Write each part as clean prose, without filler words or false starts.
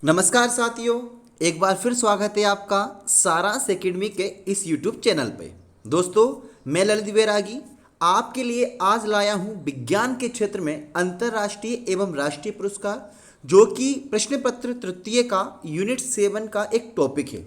नमस्कार साथियों, एक बार फिर स्वागत है आपका सारांश एकेडमी के इस YouTube चैनल पे। दोस्तों, मैं ललित बैरागी आपके लिए आज लाया हूँ विज्ञान के क्षेत्र में अंतर्राष्ट्रीय एवं राष्ट्रीय पुरस्कार, जो कि प्रश्न पत्र तृतीय का यूनिट 7 का एक टॉपिक है।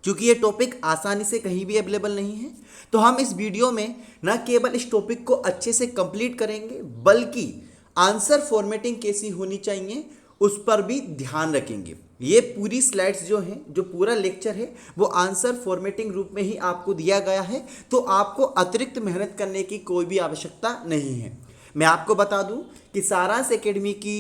क्योंकि ये टॉपिक आसानी से कहीं भी अवेलेबल नहीं है, तो हम इस वीडियो में न केवल इस टॉपिक को अच्छे से कंप्लीट करेंगे, बल्कि आंसर फॉर्मेटिंग कैसी होनी चाहिए उस पर भी ध्यान रखेंगे। ये पूरी स्लाइड्स जो हैं, जो पूरा लेक्चर है, वो आंसर फॉर्मेटिंग रूप में ही आपको दिया गया है, तो आपको अतिरिक्त मेहनत करने की कोई भी आवश्यकता नहीं है। मैं आपको बता दूं कि सारांश एकेडमी की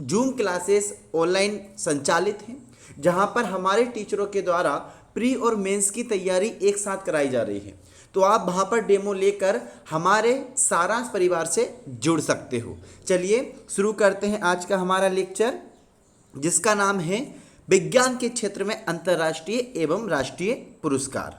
जूम क्लासेस ऑनलाइन संचालित हैं, जहां पर हमारे टीचरों के द्वारा प्री और मेंस की तैयारी एक साथ कराई जा रही है। तो आप वहां पर डेमो लेकर हमारे सारांश परिवार से जुड़ सकते हो। चलिए शुरू करते हैं आज का हमारा लेक्चर, जिसका नाम है विज्ञान के क्षेत्र में अंतर्राष्ट्रीय एवं राष्ट्रीय पुरस्कार।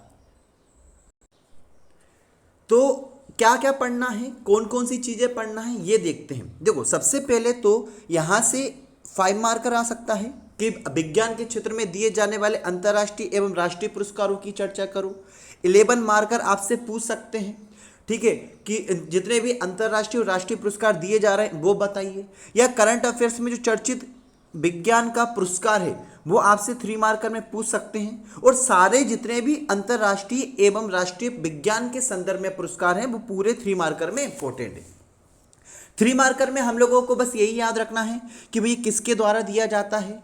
तो क्या क्या पढ़ना है, कौन कौन सी चीज़ें पढ़ना है, ये देखते हैं। देखो, सबसे पहले तो यहाँ से 5 मार्कर आ सकता है कि विज्ञान के क्षेत्र में दिए जाने वाले अंतर्राष्ट्रीय एवं राष्ट्रीय पुरस्कारों की चर्चा करो। 11 मार्कर आपसे पूछ सकते हैं, ठीक है, कि जितने भी अंतर्राष्ट्रीय और राष्ट्रीय पुरस्कार दिए जा रहे हैं वो बताइए। या करंट अफेयर्स में जो चर्चित विज्ञान का पुरस्कार है वो आपसे 3 मार्कर में पूछ सकते हैं। और सारे जितने भी अंतर्राष्ट्रीय एवं राष्ट्रीय विज्ञान के संदर्भ में पुरस्कार हैं वो पूरे 3 मार्कर में इंपॉर्टेंट है। 3 मार्कर में हम लोगों को बस यही याद रखना है कि भाई किसके द्वारा दिया जाता है,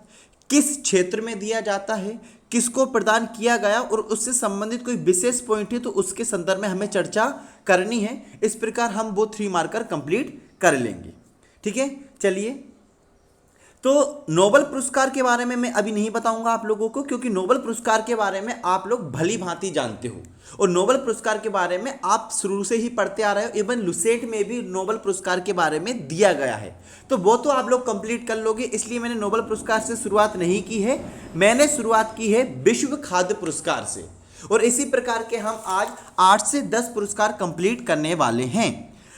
किस क्षेत्र में दिया जाता है, किसको प्रदान किया गया, और उससे संबंधित कोई विशेष पॉइंट है तो उसके संदर्भ में हमें चर्चा करनी है। इस प्रकार हम वो 3 मार्कर कंप्लीट कर लेंगे। ठीक है, चलिए। तो नोबेल पुरस्कार के बारे में मैं अभी नहीं बताऊंगा आप लोगों को, क्योंकि नोबेल पुरस्कार के बारे में आप लोग भली भांति जानते हो, और नोबेल पुरस्कार के बारे में आप शुरू से ही पढ़ते आ रहे हो। इवन लुसेंट में भी नोबेल पुरस्कार के बारे में दिया गया है, तो वो तो आप लोग कंप्लीट कर लोगे। इसलिए मैंने नोबेल पुरस्कार से शुरुआत नहीं की है, मैंने शुरुआत की है विश्व खाद्य पुरस्कार से। और इसी प्रकार के हम आज 8 से 10 पुरस्कार कंप्लीट करने वाले हैं।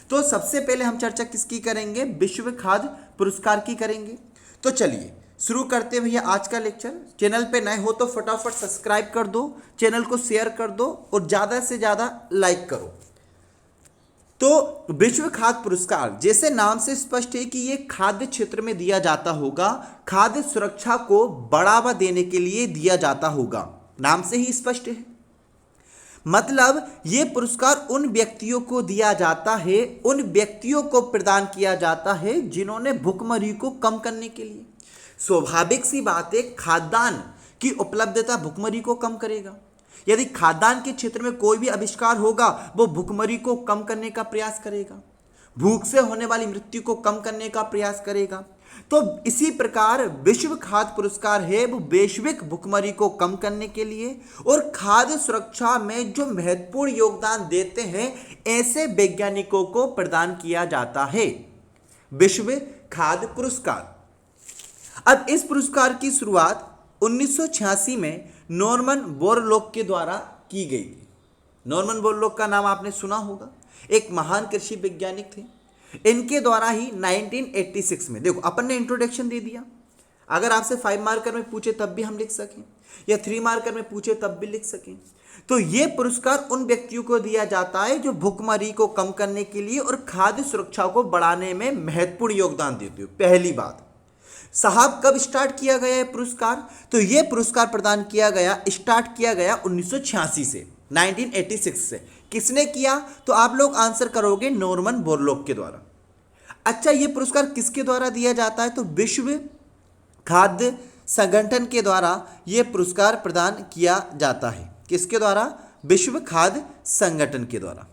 तो सबसे पहले हम चर्चा किसकी करेंगे? विश्व खाद्य पुरस्कार की करेंगे। तो चलिए शुरू करते हैं भैया आज का लेक्चर। चैनल पे नए हो तो फटाफट सब्सक्राइब कर दो, चैनल को शेयर कर दो और ज़्यादा से ज़्यादा लाइक करो। तो विश्व खाद्य पुरस्कार, जैसे नाम से स्पष्ट है कि ये खाद्य क्षेत्र में दिया जाता होगा, खाद्य सुरक्षा को बढ़ावा देने के लिए दिया जाता होगा, नाम से ही स्पष्ट है। मतलब ये पुरस्कार उन व्यक्तियों को दिया जाता है, उन व्यक्तियों को प्रदान किया जाता है जिन्होंने भुखमरी को कम करने के लिए, स्वाभाविक सी बात है, खाद्यान्न की उपलब्धता भुखमरी को कम करेगा। यदि खाद्यान्न के क्षेत्र में कोई भी आविष्कार होगा वो भुखमरी को कम करने का प्रयास करेगा, भूख से होने वाली मृत्यु को कम करने का प्रयास करेगा। तो इसी प्रकार विश्व खाद्य पुरस्कार है वो वैश्विक भुखमरी को कम करने के लिए और खाद्य सुरक्षा में जो महत्वपूर्ण योगदान देते हैं ऐसे वैज्ञानिकों को प्रदान किया जाता है विश्व खाद्य पुरस्कार। अब इस पुरस्कार की शुरुआत 1986 में नॉर्मन बोरलॉग के द्वारा की गई थी। नॉर्मन बोरलॉग का नाम आपने सुना होगा, एक महान कृषि वैज्ञानिक थे। इनके द्वारा ही 1986 में, देखो अपन ने इंट्रोडक्शन दे दिया, अगर आपसे 5 मार्कर में पूछे तब भी हम लिख सकें या 3 मार्कर में पूछे तब भी लिख सकें। तो ये पुरस्कार उन व्यक्तियों को दिया जाता है जो भुखमरी को कम करने के लिए और खाद्य सुरक्षा को बढ़ाने में महत्वपूर्ण योगदान देते हो। पहली बात साहब, कब स्टार्ट किया गया है पुरस्कार? तो ये पुरस्कार प्रदान किया गया, स्टार्ट किया गया 1986 से, 1986 से। किसने किया? तो आप लोग आंसर करोगे नॉर्मन बोरलॉग के द्वारा। अच्छा, ये पुरस्कार किसके द्वारा दिया जाता है? तो विश्व खाद्य संगठन के द्वारा ये पुरस्कार प्रदान किया जाता है। किसके द्वारा? विश्व खाद्य संगठन के द्वारा।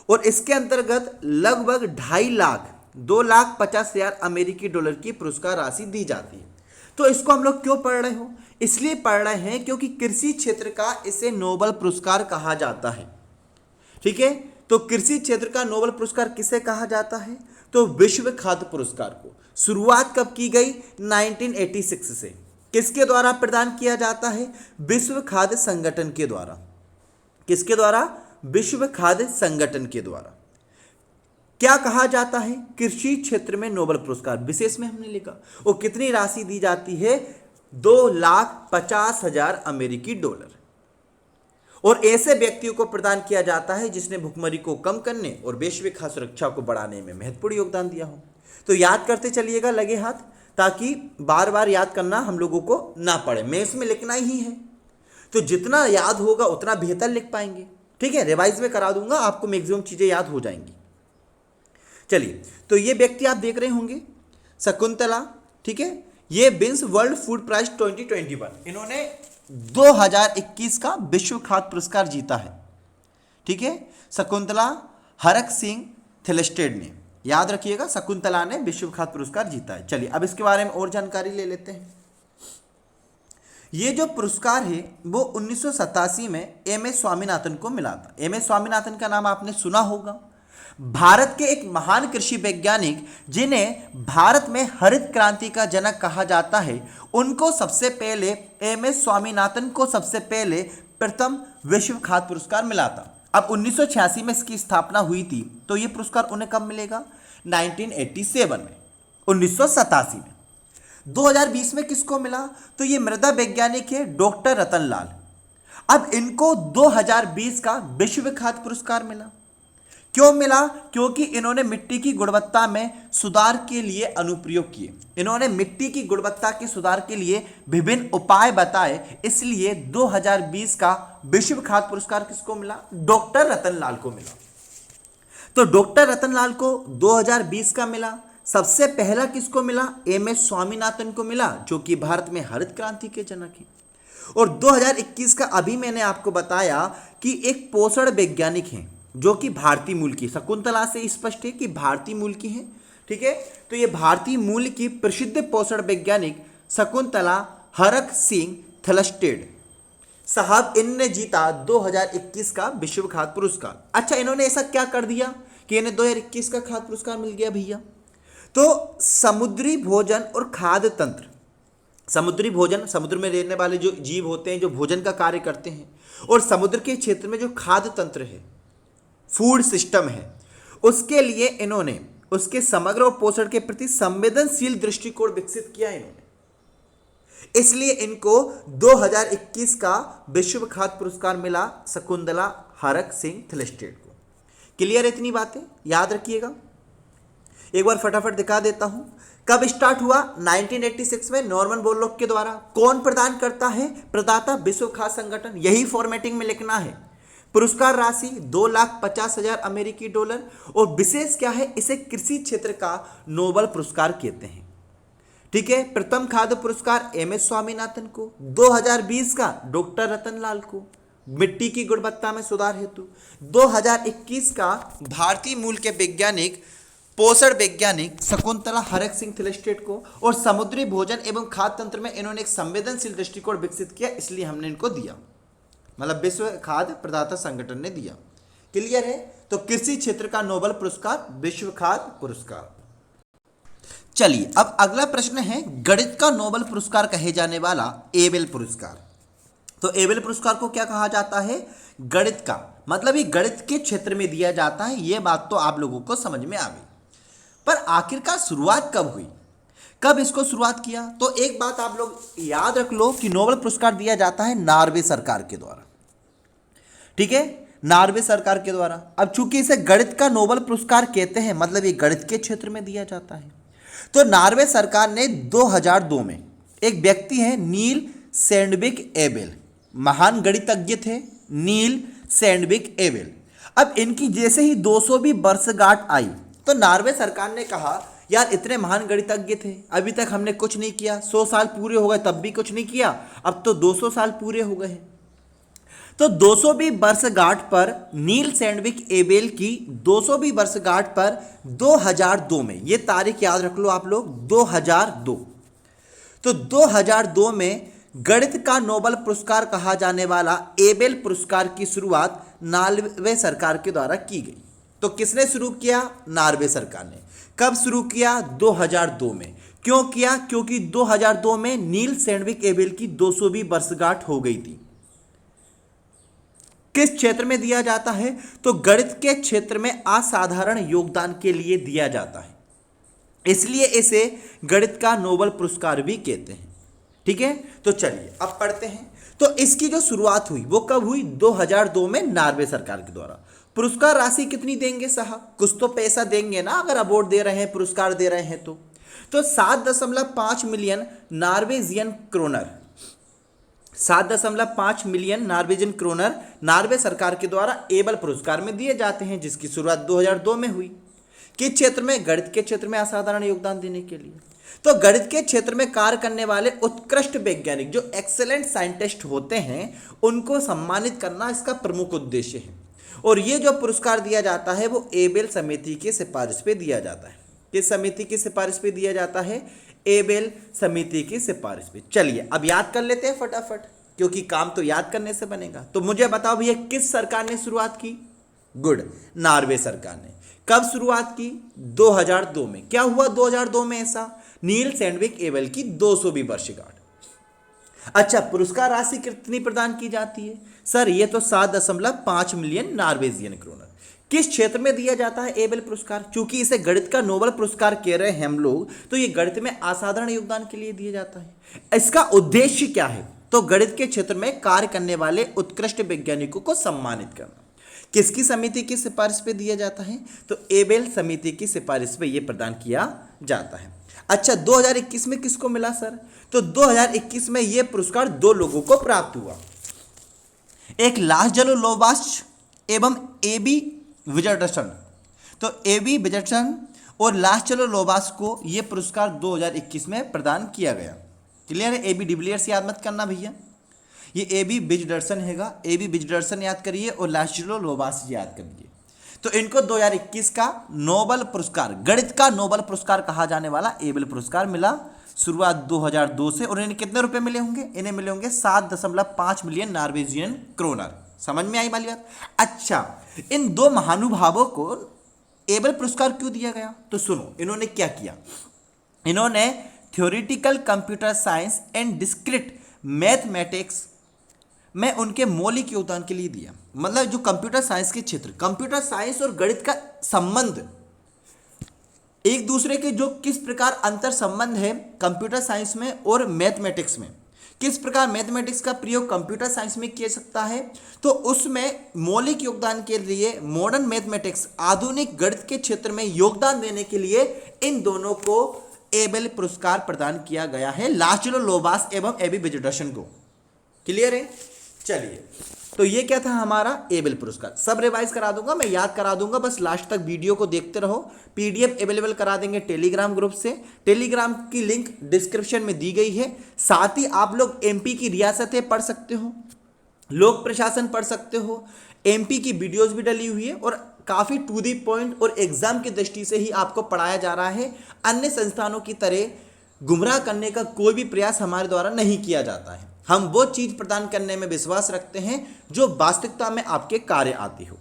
और इसके अंतर्गत लगभग 2.5 लाख 2,50,000 अमेरिकी डॉलर की पुरस्कार राशि दी जाती है। तो इसको हम लोग क्यों पढ़ रहे हो? इसलिए पढ़ रहे हैं क्योंकि कृषि क्षेत्र का इसे नोबेल पुरस्कार कहा जाता है। ठीक है, तो कृषि क्षेत्र का नोबेल पुरस्कार किसे कहा जाता है? तो विश्व खाद्य पुरस्कार को। शुरुआत कब की गई? 1986 से। किसके द्वारा प्रदान किया जाता है? विश्व खाद्य संगठन के द्वारा। किसके द्वारा? विश्व खाद्य संगठन के द्वारा। क्या कहा जाता है? कृषि क्षेत्र में नोबेल पुरस्कार, विशेष में हमने लिखा। और कितनी राशि दी जाती है? 2,50,000 अमेरिकी डॉलर। और ऐसे व्यक्तियों को प्रदान किया जाता है जिसने भुखमरी को कम करने और वैश्विक खाद्य सुरक्षा को बढ़ाने में महत्वपूर्ण योगदान दिया हो। तो याद करते चलिएगा लगे हाथ, ताकि बार बार याद करना हम लोगों को ना पड़े। मेंस में लिखना ही है, तो जितना याद होगा उतना बेहतर लिख पाएंगे। ठीक है, रिवाइज में करा दूंगा, आपको मैक्सिमम चीजें याद हो जाएंगी। चलिए, तो ये व्यक्ति आप देख रहे होंगे शकुंतला, ठीक है, ये बिन्स वर्ल्ड फूड प्राइज 2021, इन्होंने 2021 का विश्व खाद्य पुरस्कार जीता है। ठीक है, शकुंतला हरक सिंह थिलेस्टेड ने, याद रखिएगा शकुंतला ने विश्व खाद्य पुरस्कार जीता है। चलिए अब इसके बारे में और जानकारी ले लेते हैं। ये जो पुरस्कार है वो 1987 में एम.एस. स्वामीनाथन को मिला था। एम.एस. स्वामीनाथन का नाम आपने सुना होगा। भारत के एक महान कृषि वैज्ञानिक जिन्हें भारत में हरित क्रांति का जनक कहा जाता है, उनको सबसे पहले एम.एस. स्वामीनाथन को सबसे पहले प्रथम विश्व खाद्य पुरस्कार मिला था। अब 1986 में इसकी स्थापना हुई थी, तो ये पुरस्कार उन्हें कब मिलेगा? 1987 में, 1987 में। 2020 में किसको मिला? तो ये मृदा वैज्ञानिक है डॉक्टर रतन लाल। अब इनको 2020 का विश्व खाद्य पुरस्कार मिला। क्यों मिला? क्योंकि इन्होंने मिट्टी की गुणवत्ता में सुधार के लिए अनुप्रयोग किए। इन्होंने मिट्टी की गुणवत्ता के सुधार के लिए विभिन्न उपाय बताए, इसलिए 2020 का विश्व खाद्य पुरस्कार किसको मिला? डॉक्टर रतन लाल को मिला। तो डॉक्टर रतन लाल को 2020 का मिला। सबसे पहला किसको मिला? एम.एस. स्वामीनाथन को मिला, जो कि भारत में हरित क्रांति के जनक हैं। और 2021 का अभी मैंने आपको बताया कि एक पोषण वैज्ञानिक हैं जो कि भारतीय मूल की, शकुंतला से स्पष्ट है कि भारतीय मूल की है। ठीक है, तो ये भारतीय मूल की प्रसिद्ध पोषण वैज्ञानिक शकुंतला हरक सिंह थिलेस्टेड साहब, इनने जीता 2021 का विश्व खाद्य पुरस्कार। अच्छा, इन्होंने ऐसा क्या कर दिया कि इन्हें 2021 का खाद्य पुरस्कार मिल गया भैया? तो समुद्री भोजन और खाद्य तंत्र, समुद्री भोजन, समुद्र में रहने वाले जो जीव होते हैं जो भोजन का कार्य करते हैं, और समुद्र के क्षेत्र में जो खाद्य तंत्र है, फूड सिस्टम है, उसके लिए इन्होंने उसके समग्र और पोषण के प्रति संवेदनशील दृष्टिकोण विकसित किया इन्होंने। इसलिए इनको 2021 का विश्व खाद्य पुरस्कार मिला शकुंतला हरक सिंह थिलेस्टेड को। क्लियर है इतनी बातें? याद रखिएगा। एक बार फटाफट दिखा देता हूं। कब स्टार्ट हुआ? 1986 में नॉर्मन बोरलॉग के द्वारा। कौन प्रदान करता है? प्रदाता विश्व खाद्य संगठन। यही फॉर्मेटिंग में लिखना है। पुरस्कार राशि 2,50,000 अमेरिकी डॉलर। और विशेष क्या है? इसे कृषि क्षेत्र का नोबेल पुरस्कार कहते हैं। ठीक है, प्रथम खाद्य पुरस्कार एम.एस. स्वामीनाथन को, 2020 का डॉक्टर रतन लाल को मिट्टी की गुणवत्ता में सुधार हेतु, 2021 का भारतीय मूल के वैज्ञानिक पोषण वैज्ञानिक शकुंतला हरक सिंह थिलेस्टेड को, और समुद्री भोजन एवं खाद्य तंत्र में इन्होंने एक संवेदनशील दृष्टिकोण विकसित किया, इसलिए हमने इनको दिया, मतलब विश्व खाद्य प्रदाता संगठन ने दिया। क्लियर है? तो कृषि क्षेत्र का नोबेल पुरस्कार विश्व खाद्य पुरस्कार। चलिए अब अगला प्रश्न है, गणित का नोबेल पुरस्कार कहे जाने वाला एबेल पुरस्कार। तो एबेल पुरस्कार को क्या कहा जाता है? गणित का, मतलब ये गणित के क्षेत्र में दिया जाता है। ये बात तो आप लोगों को समझ में आ गई, पर आखिरकार शुरुआत कब हुई, कब इसको शुरुआत किया? तो एक बात आप लोग याद रख लो कि नोबेल पुरस्कार दिया जाता है नॉर्वे सरकार के द्वारा। ठीक है, नॉर्वे सरकार के द्वारा। अब चूंकि इसे गणित का नोबेल पुरस्कार कहते हैं, मतलब ये गणित के क्षेत्र में दिया जाता है। तो नॉर्वे सरकार ने 2002 में, एक व्यक्ति है नील सैंडविक एबेल, महान गणितज्ञ थे नील सैंडविक एबेल। अब इनकी जैसे ही 200वीं वर्षगांठ आई, तो नॉर्वे सरकार ने कहा यार इतने महान गणितज्ञ थे, अभी तक हमने कुछ नहीं किया, 100 साल पूरे हो गए तब भी कुछ नहीं किया, अब तो 200 साल पूरे हो गए हैं। तो 200वीं वर्षगांठ पर नील सैंडविक एबेल की 200वीं वर्षगांठ पर 2002 में, ये तारीख याद रख लो आप लोग, 2002। तो 2002 में गणित का नोबेल पुरस्कार कहा जाने वाला एबेल पुरस्कार की शुरुआत नॉर्वे सरकार के द्वारा की गई। तो किसने शुरू किया? नॉर्वे सरकार ने। कब शुरू किया? 2002 में। क्यों किया? क्योंकि 2002 में नील सैंडविक एबेल की 200वीं वर्षगांठ हो गई थी। किस क्षेत्र में दिया जाता है? तो गणित के क्षेत्र में असाधारण योगदान के लिए दिया जाता है, इसलिए इसे गणित का नोबेल पुरस्कार भी कहते हैं। ठीक है, तो चलिए अब पढ़ते हैं। तो इसकी जो शुरुआत हुई वो कब हुई? 2002 में नॉर्वे सरकार के द्वारा। पुरस्कार राशि कितनी देंगे साहब? कुछ तो पैसा देंगे ना, अगर अवार्ड दे रहे हैं, पुरस्कार दे रहे हैं तो 7.5 million Norwegian kroner, 7.5 million Norwegian kroner Norway सरकार के द्वारा एबल पुरस्कार में दिए जाते हैं, जिसकी शुरुआत 2002 में हुई। किस क्षेत्र में? गणित के क्षेत्र में असाधारण योगदान देने के लिए। तो गणित के क्षेत्र में कार्य करने वाले उत्कृष्ट वैज्ञानिक, जो एक्सेलेंट साइंटिस्ट होते हैं, उनको सम्मानित करना इसका प्रमुख उद्देश्य है। और ये जो पुरस्कार दिया जाता है वो एबेल समिति की सिफारिश पे दिया जाता है। किस समिति की सिफारिश पे दिया जाता है? एबेल समिति की सिफारिश पे। चलिए अब याद कर लेते हैं फटाफट, क्योंकि काम तो याद करने से बनेगा। तो मुझे बताओ भैया, किस सरकार ने शुरुआत की? गुड, नॉर्वे सरकार ने। कब शुरुआत की? 2002 में। क्या हुआ 2002 में ऐसा? नील सैंडविक एबेल की 200वीं वर्षगांठ। अच्छा, पुरस्कार राशि कितनी प्रदान की जाती है? सर ये तो 7.5 मिलियन नॉर्वेजियन क्रोनर। किस क्षेत्र में दिया जाता है एबेल पुरस्कार? क्योंकि इसे गणित का नोबेल पुरस्कार कह रहे हैं हम लोग, तो ये गणित में असाधारण योगदान के लिए दिया जाता है। इसका उद्देश्य क्या है? तो गणित के क्षेत्र में कार्य करने वाले उत्कृष्ट वैज्ञानिकों को सम्मानित करना। किसकी समिति की सिफारिश पे दिया जाता है? तो एबेल समिति की सिफारिश पे यह प्रदान किया जाता है। अच्छा, 2021 में किसको मिला सर? तो 2021 में यह पुरस्कार 2 लोगों को प्राप्त हुआ। एक लासलो लोबास एवं एबी विजर्डसन। तो एबी विजर्डसन और लासलो लोबास को यह पुरस्कार 2021 में प्रदान किया गया। क्लियर है? एबी डिविलियर्स याद मत करना भैया, ये एबी विजर्डसन हैगा। एबी विजर्डसन याद करिए और लासलो लोबास याद करिए। तो इनको 2021 का नोबेल पुरस्कार, गणित का नोबेल पुरस्कार कहा जाने वाला एबेल पुरस्कार मिला, शुरुआत 2002 से। और इन्हें कितने रुपए मिले होंगे? इन्हें मिले होंगे 7.5 मिलियन नॉर्वेजियन क्रोनर। समझ में आई वाली बात? अच्छा, इन 2 महानुभावों को एबेल पुरस्कार क्यों दिया गया? तो सुनो, इन्होंने क्या किया। इन्होंने theoretical computer science and discrete mathematics में उनके मौलिक योगदान के लिए दिया। मतलब जो कंप्यूटर साइंस के क्षेत्र, कंप्यूटर साइंस और गणित का संबंध, एक दूसरे के जो किस प्रकार अंतर संबंध है कंप्यूटर साइंस में और मैथमेटिक्स में, किस प्रकार मैथमेटिक्स का प्रयोग कंप्यूटर साइंस में किया सकता है, तो उसमें मौलिक योगदान के लिए मॉडर्न मैथमेटिक्स, आधुनिक गणित के क्षेत्र में योगदान देने के लिए इन दोनों को एबेल पुरस्कार प्रदान किया गया है, लासलो लोबास एवं एबी विजर्डसन को। क्लियर है? चलिए, तो ये क्या था हमारा एबेल पुरस्कार। सब रिवाइज करा दूंगा, मैं याद करा दूंगा, बस लास्ट तक वीडियो को देखते रहो। पीडीएफ अवेलेबल करा देंगे टेलीग्राम ग्रुप से। टेलीग्राम की लिंक डिस्क्रिप्शन में दी गई है। साथ ही आप लोग एमपी की रियासतें पढ़ सकते हो, लोक प्रशासन पढ़ सकते हो, एमपी की वीडियोज भी डली हुई है और काफ़ी टू दी पॉइंट और एग्जाम की दृष्टि से ही आपको पढ़ाया जा रहा है। अन्य संस्थानों की तरह गुमराह करने का कोई भी प्रयास हमारे द्वारा नहीं किया जाता है। हम वो चीज़ प्रदान करने में विश्वास रखते हैं जो वास्तविकता में आपके कार्य आती हो।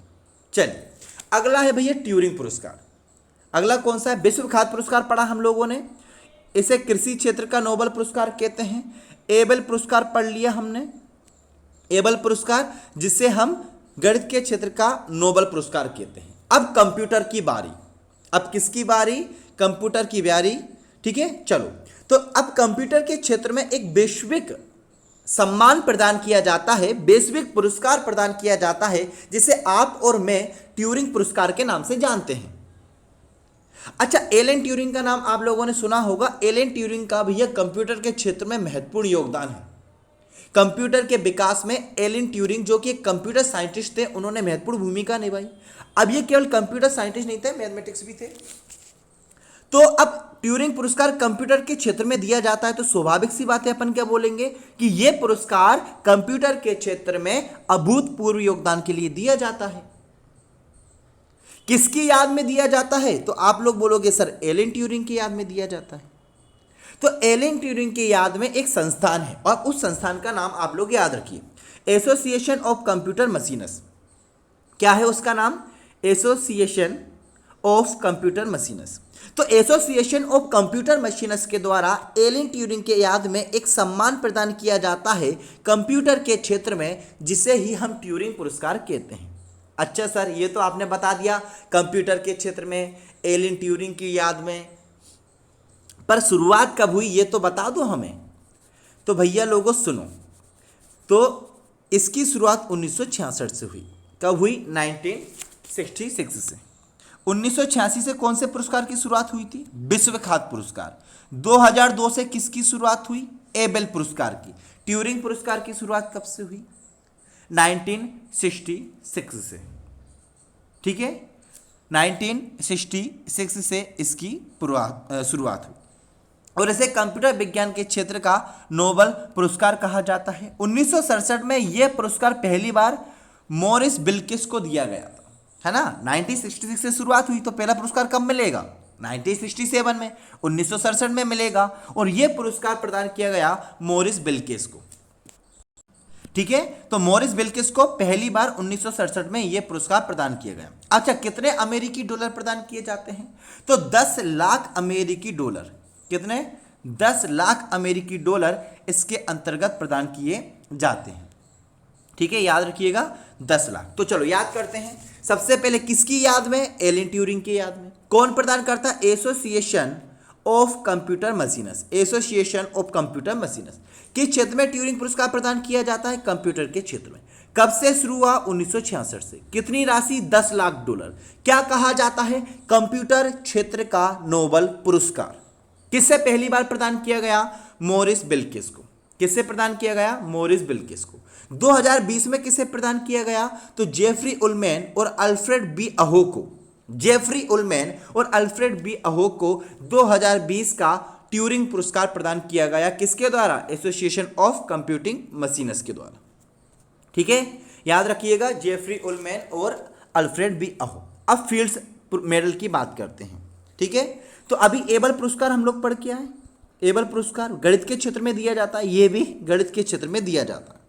चलिए, अगला है भैया ट्यूरिंग पुरस्कार। अगला कौन सा है? विश्व खाद्य पुरस्कार पढ़ा हम लोगों ने, इसे कृषि क्षेत्र का नोबेल पुरस्कार कहते हैं। एबेल पुरस्कार पढ़ लिया हमने, एबेल पुरस्कार जिसे हम गणित के क्षेत्र का नोबेल पुरस्कार कहते हैं। अब कंप्यूटर की बारी। अब किसकी बारी? कंप्यूटर की बारी। ठीक है, चलो। तो अब कंप्यूटर के क्षेत्र में एक वैश्विक सम्मान प्रदान किया जाता है, वैश्विक पुरस्कार प्रदान किया जाता है, जिसे आप और मैं ट्यूरिंग पुरस्कार के नाम से जानते हैं। अच्छा, एलन ट्यूरिंग का नाम आप लोगों ने सुना होगा। एलन ट्यूरिंग का भैया कंप्यूटर के क्षेत्र में महत्वपूर्ण योगदान है। कंप्यूटर के विकास में एलन ट्यूरिंग, जो कि एक कंप्यूटर साइंटिस्ट थे, उन्होंने महत्वपूर्ण भूमिका निभाई। अब ये केवल कंप्यूटर साइंटिस्ट नहीं थे, मैथमेटिक्स भी थे। तो अब ट्यूरिंग पुरस्कार कंप्यूटर के क्षेत्र में दिया जाता है, तो स्वाभाविक सी बात है, अपन क्या बोलेंगे कि यह पुरस्कार कंप्यूटर के क्षेत्र में अभूतपूर्व योगदान के लिए दिया जाता है। किसकी याद में दिया जाता है? तो आप लोग बोलोगे सर एलन ट्यूरिंग की याद में दिया जाता है। तो एलन ट्यूरिंग की याद में एक संस्थान है और उस संस्थान का नाम आप लोग याद रखिए, एसोसिएशन ऑफ कंप्यूटर मशीनस। क्या है उसका नाम? Association of computer machines. तो एसोसिएशन ऑफ कंप्यूटर मशीनस के द्वारा एलन ट्यूरिंग के याद में एक सम्मान प्रदान किया जाता है कंप्यूटर के क्षेत्र में, जिसे ही हम ट्यूरिंग पुरस्कार कहते हैं। अच्छा सर, ये तो आपने बता दिया कंप्यूटर के क्षेत्र में एलन ट्यूरिंग की याद में, पर शुरुआत कब हुई ये तो बता दो हमें। तो तो भैया लोगों सुनो, तो इसकी शुरुआत 1966 से हुई। कब हुई? 1966 से। 1986 से कौन से पुरस्कार की शुरुआत हुई थी? विश्व खाद्य पुरस्कार। 2002 से किसकी शुरुआत हुई? एबेल पुरस्कार की। ट्यूरिंग पुरस्कार की शुरुआत कब से हुई? 1966 से। ठीक है, 1966 से इसकी शुरुआत हुई और इसे कंप्यूटर विज्ञान के क्षेत्र का नोबेल पुरस्कार कहा जाता है। 1967 में यह पुरस्कार पहली बार मॉरिस बिल्किस को दिया गया था, है ना। 1966 से शुरुआत हुई तो पहला पुरस्कार कब मिलेगा? 1967 में। 1967 में मिलेगा और यह पुरस्कार प्रदान किया गया मॉरिस बिल्किस को। ठीक है, तो मॉरिस बिल्किस को पहली बार 1967 में यह पुरस्कार प्रदान किया गया। अच्छा, कितने अमेरिकी डॉलर प्रदान किए जाते हैं? तो 10 लाख अमेरिकी डॉलर। कितने? 10 लाख अमेरिकी डॉलर इसके अंतर्गत प्रदान किए जाते हैं। ठीक है, याद रखिएगा 10 लाख। तो चलो याद करते हैं। सबसे पहले किसकी याद में? एलन ट्यूरिंग की याद में। कौन प्रदान करता है? Association of computer machines. Association of computer machines किस क्षेत्र में ट्यूरिंग पुरस्कार प्रदान किया जाता है? कंप्यूटर के क्षेत्र में। कब से शुरू हुआ? 1966 से। कितनी राशि? 10 लाख डॉलर। क्या कहा जाता है? कंप्यूटर क्षेत्र का नोबेल पुरस्कार। किससे पहली बार प्रदान किया गया? मॉरिस बिल्किस को। किससे प्रदान किया गया? मॉरिस बिल्किस को। 2020 में किसे प्रदान किया गया? तो जेफरी उलमैन और अल्फ्रेड बी अहो को। जेफरी उलमैन और अल्फ्रेड बी अहो को 2020 का ट्यूरिंग पुरस्कार प्रदान किया गया। किसके द्वारा? एसोसिएशन ऑफ कंप्यूटिंग मशीनस के द्वारा। ठीक है, याद रखिएगा जेफरी उलमैन और अल्फ्रेड बी अहो। अब फील्ड्स मेडल की बात करते हैं। ठीक है, तो अभी एबल पुरस्कार हम लोग पढ़ के आए। एबल पुरस्कार गणित के क्षेत्र में दिया जाता है, ये भी गणित के क्षेत्र में दिया जाता है।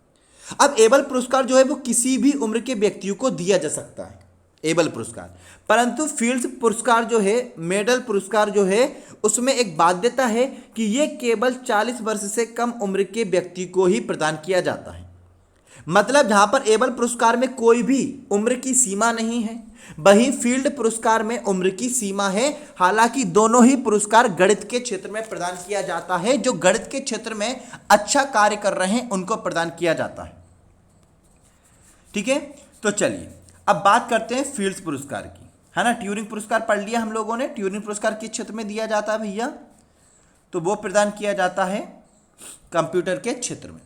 अब एबल पुरस्कार जो है वो किसी भी उम्र के व्यक्तियों को दिया जा सकता है, एबल पुरस्कार। परंतु फील्ड्स पुरस्कार जो है, मेडल पुरस्कार जो है, उसमें एक बाध्यता है कि यह केवल 40 वर्ष से कम उम्र के व्यक्ति को ही प्रदान किया जाता है। मतलब जहां पर एबल पुरस्कार में कोई भी उम्र की सीमा नहीं है, वहीं फील्ड पुरस्कार में उम्र की सीमा है। हालांकि दोनों ही पुरस्कार गणित के क्षेत्र में प्रदान किया जाता है। जो गणित के क्षेत्र में अच्छा कार्य कर रहे हैं उनको प्रदान किया जाता है। ठीक है, तो चलिए अब बात करते हैं फील्ड्स पुरस्कार की, है ना। ट्यूरिंग पुरस्कार पढ़ लिया हम लोगों ने। ट्यूरिंग पुरस्कार किस क्षेत्र में दिया जाता है भैया? तो वो प्रदान किया जाता है कंप्यूटर के क्षेत्र में।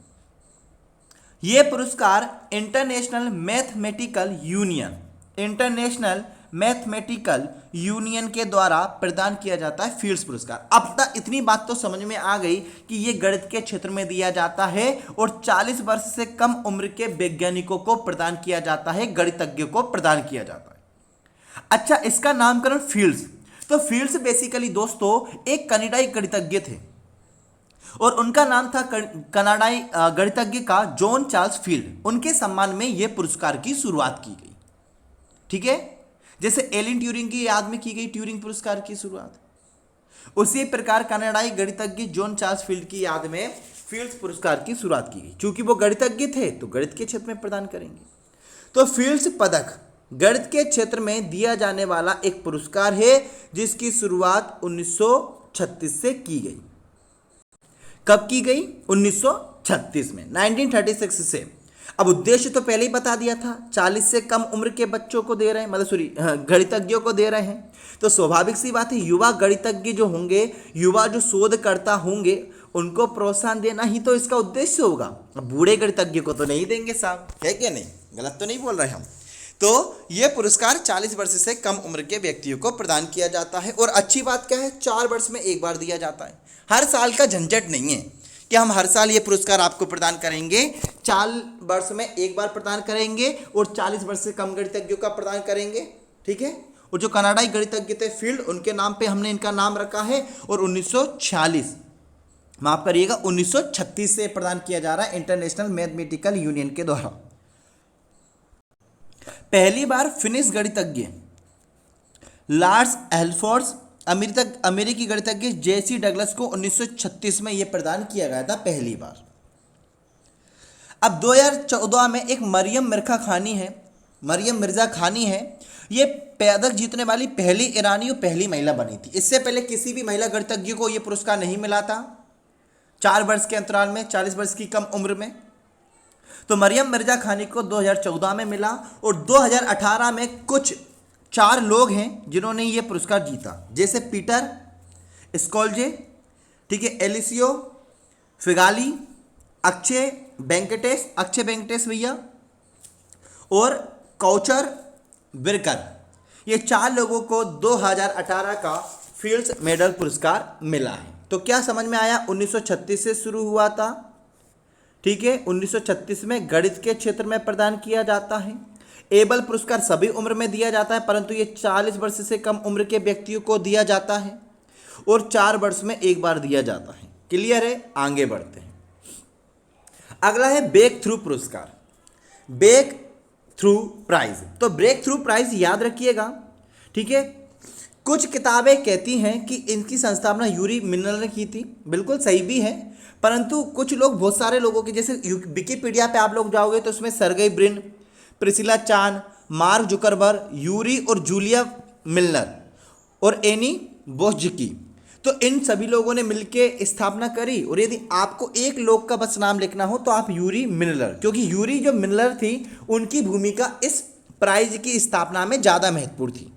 यह पुरस्कार इंटरनेशनल मैथमेटिकल यूनियन के द्वारा प्रदान किया जाता है फील्ड्स पुरस्कार। अब तक इतनी बात तो समझ में आ गई कि यह गणित के क्षेत्र में दिया जाता है और 40 वर्ष से कम उम्र के वैज्ञानिकों को प्रदान किया जाता है, गणितज्ञों को प्रदान किया जाता है। अच्छा, इसका नामकरण फील्ड्स, तो फील्ड्स बेसिकली दोस्तों एक कनाडाई गणितज्ञ थे और उनका नाम था कनाडाई गणितज्ञ का जॉन चार्ल्स फील्ड। उनके सम्मान में यह पुरस्कार की शुरुआत की गई। ठीक है, जैसे एलन ट्यूरिंग की याद में की गई ट्यूरिंग पुरस्कार की शुरुआत, उसी प्रकार कनाडाई गणितज्ञ जॉन चार्ल्स फील्ड की याद में फील्ड्स पुरस्कार की शुरुआत की गई। क्योंकि वो गणितज्ञ थे तो गणित के क्षेत्र में प्रदान करेंगे। तो फील्ड्स पदक गणित के क्षेत्र में दिया जाने वाला एक पुरस्कार है जिसकी शुरुआत 1936 से की गई। कब की गई? 1936 में, 1936 से। अब उद्देश्य तो पहले ही बता दिया था, 40 से कम उम्र के बच्चों को दे रहे हैं, मतलब गणितज्ञों को दे रहे हैं। तो स्वाभाविक सी बात है, युवा गणितज्ञ जो होंगे, युवा जो शोधकर्ता होंगे, उनको प्रोत्साहन देना ही तो इसका उद्देश्य होगा। बूढ़े गणितज्ञ को तो नहीं देंगे साहब, है क्या? नहीं, गलत तो नहीं बोल रहे हम। तो यह पुरस्कार 40 वर्ष से कम उम्र के व्यक्तियों को प्रदान किया जाता है। और अच्छी बात क्या है, 4 वर्ष में एक बार दिया जाता है। हर साल का झंझट नहीं है कि हम हर साल ये पुरस्कार आपको प्रदान करेंगे। 4 वर्ष में एक बार प्रदान करेंगे और 40 वर्ष से कम गणितज्ञों का प्रदान करेंगे। ठीक है, और जो कनाडाई गणितज्ञ थे फील्ड, उनके नाम पे हमने इनका नाम रखा है। और 1936, माफ करिएगा, 1936 से प्रदान किया जा रहा है इंटरनेशनल मैथमेटिकल यूनियन के द्वारा। पहली बार फिनिश गणितज्ञ लार्स एल्फोर्स, अमेरिकी गणितज्ञ जेसी डगलस को 1936 में यह प्रदान किया गया था पहली बार। अब 2014 में एक मरियम मिर्जा खानी है, ये पदक जीतने वाली पहली ईरानी और पहली महिला बनी थी। इससे पहले किसी भी महिला गणितज्ञ को यह पुरस्कार नहीं मिला था। 4 वर्ष के अंतराल में, 40 वर्ष की कम उम्र में। तो मरियम मिर्जा खानी को 2014 में मिला और 2018 में कुछ 4 लोग हैं जिन्होंने ये पुरस्कार जीता, जैसे पीटर स्कोल्जे, ठीक है, एलिसियो फिगाली, अक्षय वेंकटेश भैया और कौचर बिरकर। ये 4 लोगों को 2018 का फील्ड्स मेडल पुरस्कार मिला है। तो क्या समझ में आया, 1936 से शुरू हुआ था, ठीक है। 1936 में गणित के क्षेत्र में प्रदान किया जाता है। एबल पुरस्कार सभी उम्र में दिया जाता है, परंतु ये 40 वर्ष से कम उम्र के व्यक्तियों को दिया जाता है और 4 वर्ष में एक बार दिया जाता है। क्लियर है, आगे बढ़ते हैं। अगला है ब्रेक थ्रू पुरस्कार, ब्रेक थ्रू प्राइज। तो ब्रेक थ्रू प्राइज याद रखिएगा, ठीक है। कुछ किताबें कहती हैं कि इनकी संस्थापना यूरी मिनर ने की थी, बिल्कुल सही भी है, परंतु कुछ लोग, बहुत सारे लोगों के, जैसे विकिपीडिया पे आप लोग जाओगे तो उसमें सर्गेई ब्रिन, प्रिसिला चान, मार्क जुकरबर्ग, यूरी और जूलिया मिलनर और एनी बोस्जिकी, तो इन सभी लोगों ने मिलकर स्थापना करी। और यदि आपको एक लोग का बस नाम लिखना हो तो आप यूरी मिनर, क्योंकि यूरी जो मिनर थी उनकी भूमिका इस प्राइज की स्थापना में ज़्यादा महत्वपूर्ण थी।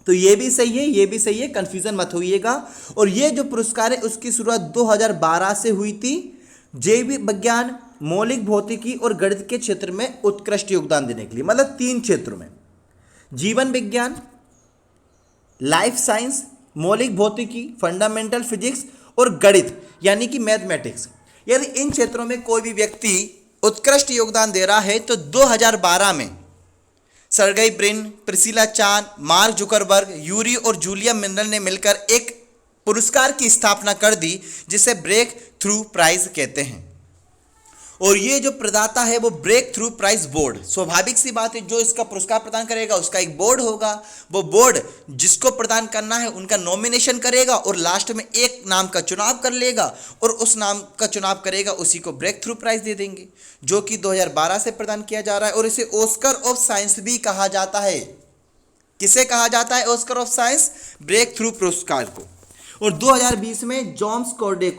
तो ये भी सही है, ये भी सही है, कंफ्यूजन मत होइएगा। और ये जो पुरस्कार है उसकी शुरुआत 2012 से हुई थी। जैव विज्ञान, मौलिक भौतिकी और गणित के क्षेत्र में उत्कृष्ट योगदान देने के लिए, मतलब 3 क्षेत्रों में, जीवन विज्ञान, लाइफ साइंस, मौलिक भौतिकी, फंडामेंटल फिजिक्स और गणित यानी कि मैथमेटिक्स, यदि इन क्षेत्रों में कोई भी व्यक्ति उत्कृष्ट योगदान दे रहा है तो 2012 में सर्गेई ब्रिन, प्रिसिला चान, मार्क जुकरबर्ग, यूरी और जूलिया मिनर ने मिलकर एक पुरस्कार की स्थापना कर दी जिसे ब्रेक थ्रू प्राइज कहते हैं। और ये जो प्रदाता है वो ब्रेक थ्रू प्राइज बोर्ड, स्वाभाविक सी बात है, जो इसका पुरस्कार प्रदान करेगा उसका एक बोर्ड होगा। वो बोर्ड जिसको प्रदान करना है उनका नॉमिनेशन करेगा और लास्ट में एक नाम का चुनाव कर लेगा और उस नाम का चुनाव करेगा, उसी को ब्रेक थ्रू प्राइज दे देंगे, जो कि 2012 से प्रदान किया जा रहा है। और इसे ऑस्कर ऑफ साइंस भी कहा जाता है। किसे कहा जाता है Oscar of science? Breakthrough पुरस्कार को। और 2020 में जेम्स कॉर्डे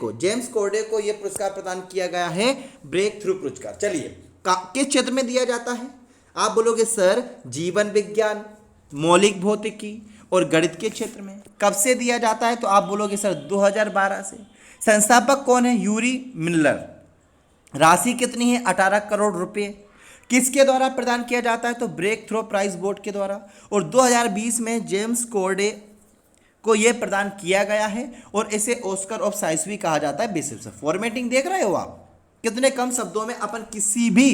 को यह पुरस्कार प्रदान किया गया है, ब्रेक थ्रू पुरस्कार। चलिए, किस क्षेत्र में दिया जाता है? आप बोलोगे सर जीवन विज्ञान, मौलिक भौतिकी और गणित के क्षेत्र में। कब से दिया जाता है? तो आप बोलोगे सर 2012 से। संस्थापक कौन है? यूरी मिनर। राशि कितनी है? 18 करोड़ रुपए। किसके द्वारा प्रदान किया जाता है? तो ब्रेक थ्रू प्राइज बोर्ड के द्वारा। और 2020 में जेम्स कॉर्डे को यह प्रदान किया गया है और इसे ऑस्कर ऑफ साइंस भी कहा जाता है। बेसिस फॉर्मेटिंग देख रहे हो आप, कितने कम शब्दों में अपन किसी भी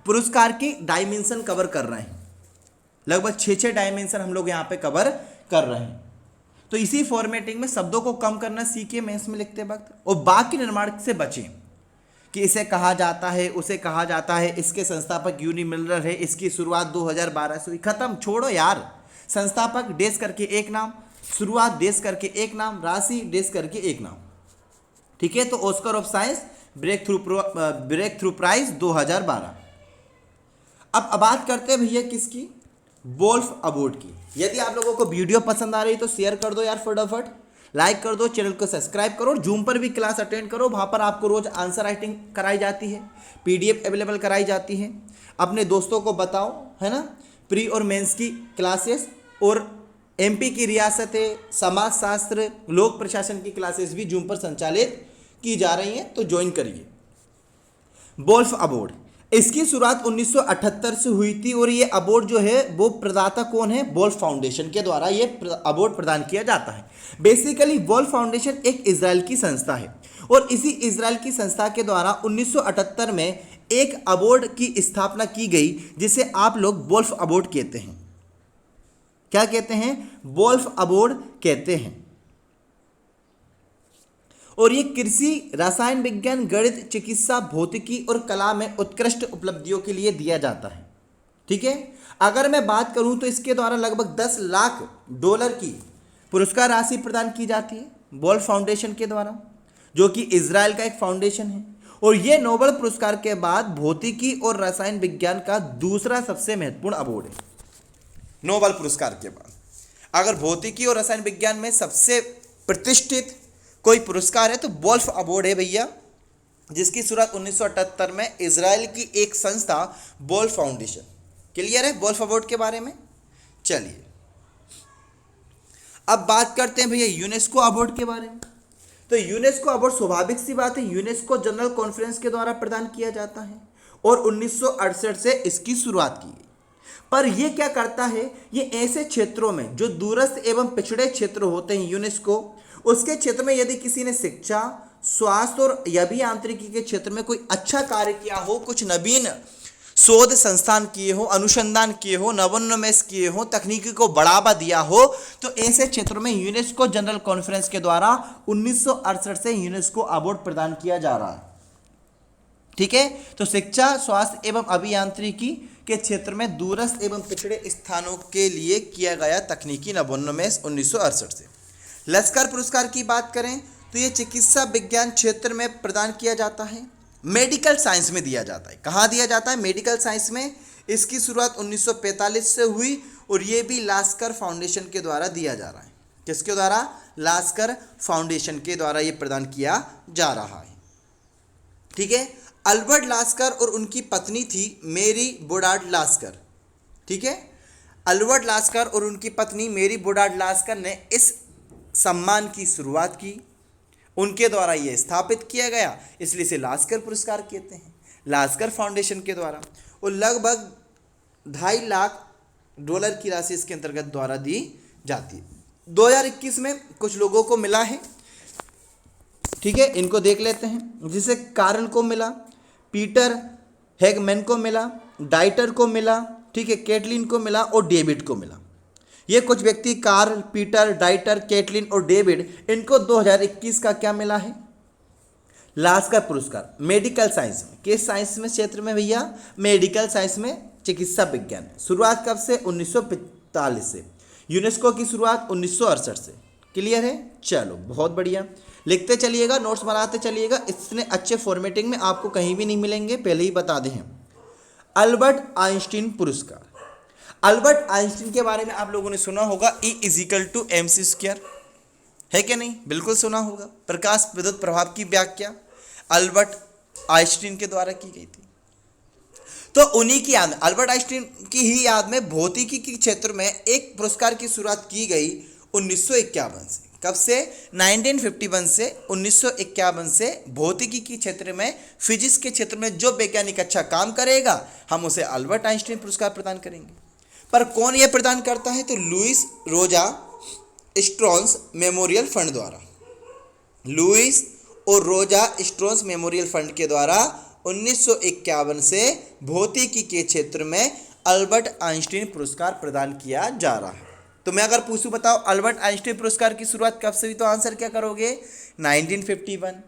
पुरस्कार की डायमेंशन कवर कर रहे हैं। लगभग 6 डायमेंशन हम लोग यहाँ पे कवर कर रहे हैं। तो इसी फॉर्मेटिंग में शब्दों को कम करना सीखे मेंस में लिखते वक्त, और बाकी निर्माण से बचें कि इसे कहा जाता है, उसे कहा जाता है, इसके संस्थापक यूरी मिनर है, इसकी शुरुआत 2012 से हुई। खत्म, छोड़ो यार। संस्थापक डेस करके एक नाम, शुरुआत डेस करके एक नाम, राशि डेस करके एक नाम। ठीक है, तो Oscar of science breakthrough prize 2012। अब बात करते हैं भैया किसकी? वोल्फ अवार्ड की। यदि आप लोगों को वीडियो पसंद आ रही है तो शेयर कर दो यार फटाफट, लाइक कर दो, चैनल को सब्सक्राइब करो, जूम पर भी क्लास अटेंड करो, वहाँ पर आपको रोज आंसर राइटिंग कराई जाती है, PDF अवेलेबल कराई जाती है। अपने दोस्तों को बताओ, है ना। प्री और मेंस की क्लासेस और MP की रियासतें, समाजशास्त्र, लोक प्रशासन की क्लासेस भी जूम पर संचालित की जा रही हैं, तो ज्वाइन करिए। वोल्फ अवार्ड, इसकी शुरुआत 1978 से हुई थी और ये अवार्ड जो है वो प्रदाता कौन है? वोल्फ फाउंडेशन के द्वारा ये अवार्ड प्रदान किया जाता है। बेसिकली वोल्फ फाउंडेशन एक इजराइल की संस्था है और इसी इजराइल की संस्था के द्वारा 1978 में एक अवार्ड की स्थापना की गई जिसे आप लोग वोल्फ अवार्ड कहते हैं। क्या कहते हैं? वोल्फ अवार्ड कहते हैं। और ये कृषि, रसायन विज्ञान, गणित, चिकित्सा, भौतिकी और कला में उत्कृष्ट उपलब्धियों के लिए दिया जाता है। ठीक है, अगर मैं बात करूं तो इसके द्वारा लगभग $10 लाख की पुरस्कार राशि प्रदान की जाती है वोल्फ फाउंडेशन के द्वारा, जो कि इजराइल का एक फाउंडेशन है। और ये नोबेल पुरस्कार के बाद भौतिकी और रसायन विज्ञान का दूसरा सबसे महत्वपूर्ण अवार्ड है। नोबेल पुरस्कार के बाद अगर भौतिकी और रसायन विज्ञान में सबसे प्रतिष्ठित कोई पुरस्कार है तो वोल्फ अवार्ड है भैया, जिसकी शुरुआत 1978 में इजराइल की एक संस्था वोल्फ फाउंडेशन। क्लियर है वोल्फ अवार्ड के बारे में। चलिए अब बात करते हैं भैया यूनेस्को अवार्ड के बारे में। तो यूनेस्को अवार्ड स्वाभाविक सी बात है यूनेस्को जनरल कॉन्फ्रेंस के द्वारा प्रदान किया जाता है और 1968 से इसकी शुरुआत की गई। पर यह क्या करता है, ये ऐसे क्षेत्रों में जो दूरस्थ एवं पिछड़े क्षेत्र होते हैं यूनेस्को, उसके क्षेत्र में यदि किसी ने शिक्षा, स्वास्थ्य और अभियांत्रिकी के क्षेत्र में कोई अच्छा कार्य किया हो, कुछ नवीन शोध संस्थान किए हो, अनुसंधान किए हो, नवोन्मेष किए हो, तकनीकी को बढ़ावा दिया हो, तो ऐसे क्षेत्रों में यूनेस्को जनरल कॉन्फ्रेंस के द्वारा 1968 से यूनेस्को अवार्ड प्रदान किया जा रहा है। ठीक है, तो शिक्षा, स्वास्थ्य एवं अभियांत्रिकी के क्षेत्र में दूरस्थ एवं पिछड़े स्थानों के लिए किया गया तकनीकी नवोन्मेष 1968 से। लश्कर पुरस्कार की बात करें तो ये चिकित्सा विज्ञान क्षेत्र में प्रदान किया जाता है, मेडिकल साइंस में दिया जाता है। कहाँ दिया जाता है? मेडिकल साइंस में। इसकी शुरुआत 1945 से हुई और ये भी लास्कर फाउंडेशन के द्वारा दिया जा रहा है। किसके द्वारा? लास्कर फाउंडेशन के द्वारा ये प्रदान किया जा रहा है। ठीक है, अल्बर्ट लास्कर और उनकी पत्नी थी मेरी बोडार्ड लास्कर। ठीक है, अल्बर्ट लास्कर और उनकी पत्नी मेरी बोडार्ड लास्कर ने इस सम्मान की शुरुआत की, उनके द्वारा ये स्थापित किया गया, इसलिए इसे लास्कर पुरस्कार कहते हैं, लास्कर फाउंडेशन के द्वारा। और लगभग $2.5 लाख की राशि इसके अंतर्गत द्वारा दी जाती है। 2021 में कुछ लोगों को मिला है। ठीक है, इनको देख लेते हैं। जिसे कार्ल को मिला, पीटर हैगमैन को मिला, डाइटर को मिला, ठीक है, कैटलिन को मिला और डेविड को मिला। ये कुछ व्यक्ति कार्ल, पीटर, डाइटर, कैटलिन और डेविड, इनको 2021 का क्या मिला है? लास्कर पुरस्कार मेडिकल साइंस में। किस साइंस में क्षेत्र में भैया? मेडिकल साइंस में, चिकित्सा विज्ञान में। शुरुआत कब से? 1945 से। यूनेस्को की शुरुआत 1968 से। क्लियर है? चलो बहुत बढ़िया, लिखते चलिएगा, नोट्स बनाते चलिएगा। इतने अच्छे फॉर्मेटिंग में आपको कहीं भी नहीं मिलेंगे, पहले ही बता दें हम। अल्बर्ट आइंस्टीन पुरस्कार। अल्बर्ट आइंस्टीन के बारे में आप लोगों ने सुना होगा, E=mc², है क्या नहीं? बिल्कुल सुना होगा। प्रकाश विद्युत प्रभाव की व्याख्या अल्बर्ट आइंस्टीन के द्वारा की गई थी। तो उन्हीं की याद में, अल्बर्ट आइंस्टीन की ही याद में भौतिकी के क्षेत्र में एक पुरस्कार की शुरुआत की गई 1951 से। कब से? 1951 से 1951 से भौतिकी के क्षेत्र में, फिजिक्स के क्षेत्र में जो वैज्ञानिक अच्छा काम करेगा, हम उसे अल्बर्ट आइंस्टीन पुरस्कार प्रदान करेंगे। पर कौन यह प्रदान करता है? तो लुइस रोजा स्ट्रॉन्स मेमोरियल फंड द्वारा। लुइस और रोजा स्ट्रॉन्स मेमोरियल फंड के द्वारा 1951 से भौतिकी के क्षेत्र में अल्बर्ट आइंस्टीन पुरस्कार प्रदान किया जा रहा है। तो मैं अगर पूछूं, बताओ अल्बर्ट आइंस्टीन पुरस्कार की शुरुआत कब से हुई? तो आंसर क्या करोगे? 1951।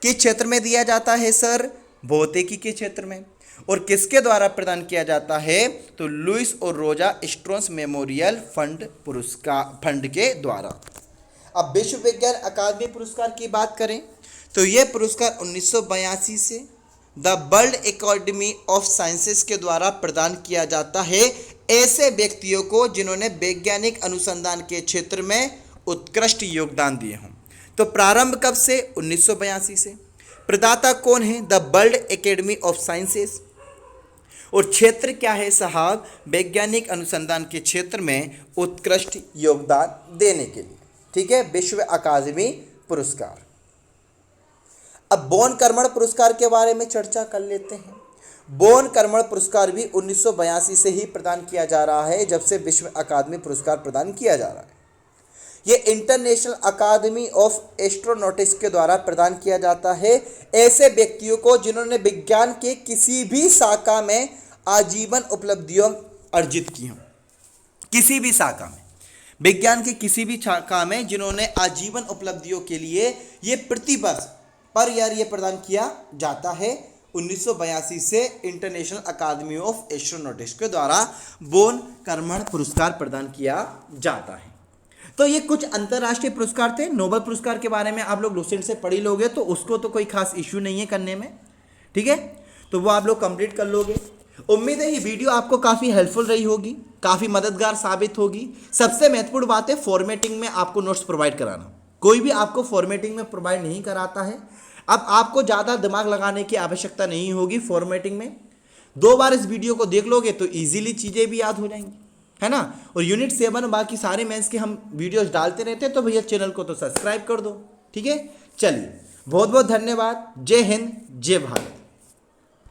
किस क्षेत्र में दिया जाता है सर? भौतिकी के क्षेत्र में। और किसके द्वारा प्रदान किया जाता है? तो लुइस और रोजा स्ट्रॉन्स मेमोरियल फंड के द्वारा। अब विश्व विज्ञान अकादमी पुरस्कार की बात करें तो यह पुरस्कार 1982 से the world academy of sciences के द्वारा प्रदान किया जाता है ऐसे व्यक्तियों को जिन्होंने वैज्ञानिक अनुसंधान के क्षेत्र में उत्कृष्ट योगदान दिए हों। तो प्रारंभ कब से? 1982 से। प्रदाता कौन है? The world academy of sciences. और क्षेत्र क्या है साहब? वैज्ञानिक अनुसंधान के क्षेत्र में उत्कृष्ट योगदान देने के लिए। ठीक है, विश्व अकादमी पुरस्कार। अब बोन कर्मण पुरस्कार के बारे में चर्चा कर लेते हैं। बोन कर्मण पुरस्कार भी 1982 से ही प्रदान किया जा रहा है, जब से विश्व अकादमी पुरस्कार प्रदान किया जा रहा है। ये इंटरनेशनल अकादमी ऑफ एस्ट्रोनॉटिक्स के द्वारा प्रदान किया जाता है ऐसे व्यक्तियों को जिन्होंने विज्ञान के किसी भी शाखा में आजीवन उपलब्धियों अर्जित की हों। किसी भी शाखा में, विज्ञान की किसी भी शाखा में जिन्होंने आजीवन उपलब्धियों के लिए ये प्रतिवर्ष पर ईयर ये प्रदान किया जाता है। 1982 से इंटरनेशनल अकादमी ऑफ एस्ट्रोनॉटिक्स के द्वारा बोन कर्मण पुरस्कार प्रदान किया जाता है। तो ये कुछ अंतर्राष्ट्रीय पुरस्कार थे। नोबेल पुरस्कार के बारे में आप लोग डोसेंट से पढ़ ही लोगे, तो उसको तो कोई खास इश्यू नहीं है करने में। ठीक है, तो वो आप लोग कंप्लीट कर लोगे। उम्मीद है ये वीडियो आपको काफ़ी हेल्पफुल रही होगी, काफ़ी मददगार साबित होगी। सबसे महत्वपूर्ण बात है फॉर्मेटिंग में आपको नोट्स प्रोवाइड कराना। कोई भी आपको फॉर्मेटिंग में प्रोवाइड नहीं कराता है। अब आपको ज़्यादा दिमाग लगाने की आवश्यकता नहीं होगी फॉर्मेटिंग में। 2 बार इस वीडियो को देख लोगे तो इजीली चीज़ें भी याद हो जाएंगी, है ना। और यूनिट 7 और बाकी सारे मेंस के हम वीडियोस डालते रहते हैं, तो भैया चैनल को तो सब्सक्राइब कर दो, ठीक है। चलिए, बहुत बहुत धन्यवाद। जय हिंद, जय भारत।